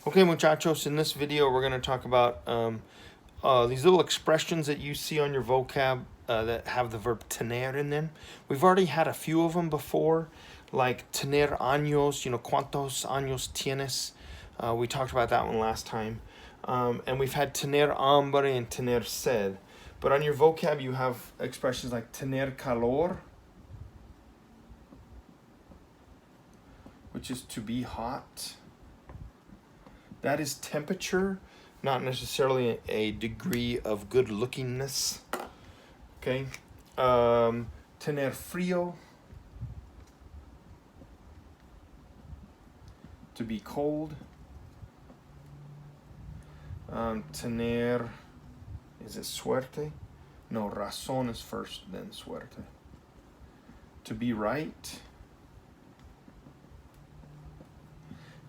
Okay, muchachos, in this video we're going to talk about these little expressions that you see on your vocab that have the verb tener in them. We've already had a few of them before, like tener años, ¿cuántos años tienes? We talked about that one last time. And we've had tener hambre and tener sed. But on your vocab you have expressions like tener calor, which is to be hot. That is temperature, not necessarily a degree of good lookingness. Okay. Tener frío, to be cold. Tener, is it suerte? No, razón is first, then suerte. To be right.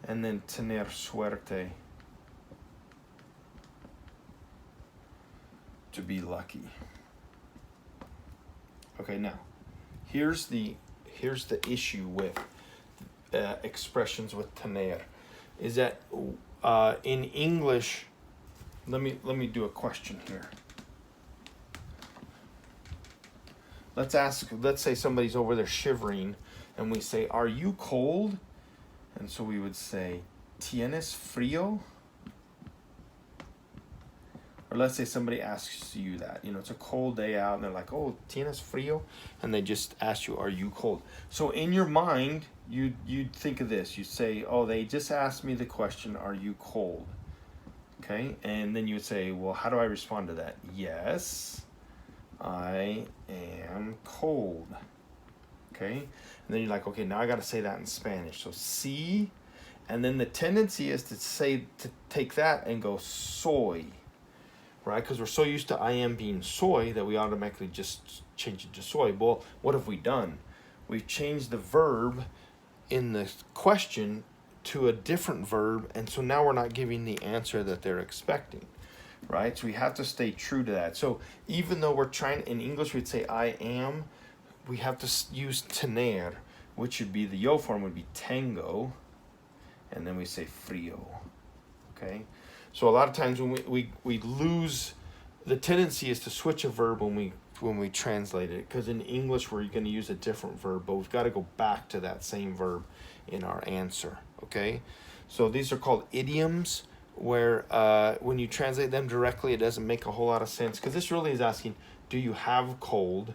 And then tener suerte, to be lucky. Okay, now here's the issue with expressions with tener, is that in English, let me do a question here. Let's say somebody's over there shivering, and we say, "Are you cold?" And so we would say, ¿Tienes frío? Or let's say somebody asks you that. It's a cold day out, and they're like, "Oh, ¿tienes frío?" And they just ask you, "Are you cold?" So in your mind, you'd think of this. You'd say, "Oh, they just asked me the question, are you cold?" Okay? And then you would say, "Well, how do I respond to that?" "Yes, I am cold." Okay, and then you're like, okay, now I got to say that in Spanish. So sí, and then the tendency is to take that and go soy, right? Because we're so used to I am being soy that we automatically just change it to soy. Well, what have we done? We've changed the verb in the question to a different verb, and so now we're not giving the answer that they're expecting, right? So we have to stay true to that. So even though we're trying, in English we'd say I am, we have to use tener, which would be, the yo form would be tengo, and then we say frío. Okay, so a lot of times when we lose, the tendency is to switch a verb when we translate it, because in English we're going to use a different verb, but we've got to go back to that same verb in our answer. Okay, so these are called idioms, where when you translate them directly it doesn't make a whole lot of sense, because this really is asking, do you have cold?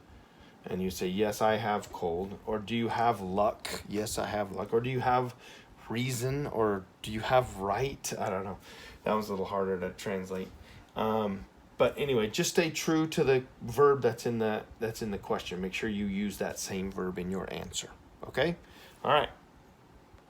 And you say, yes, I have cold. Or do you have luck? Yes, I have luck. Or do you have reason? Or do you have right? I don't know. That was a little harder to translate. But anyway, just stay true to the verb that's in the question. Make sure you use that same verb in your answer. Okay? All right.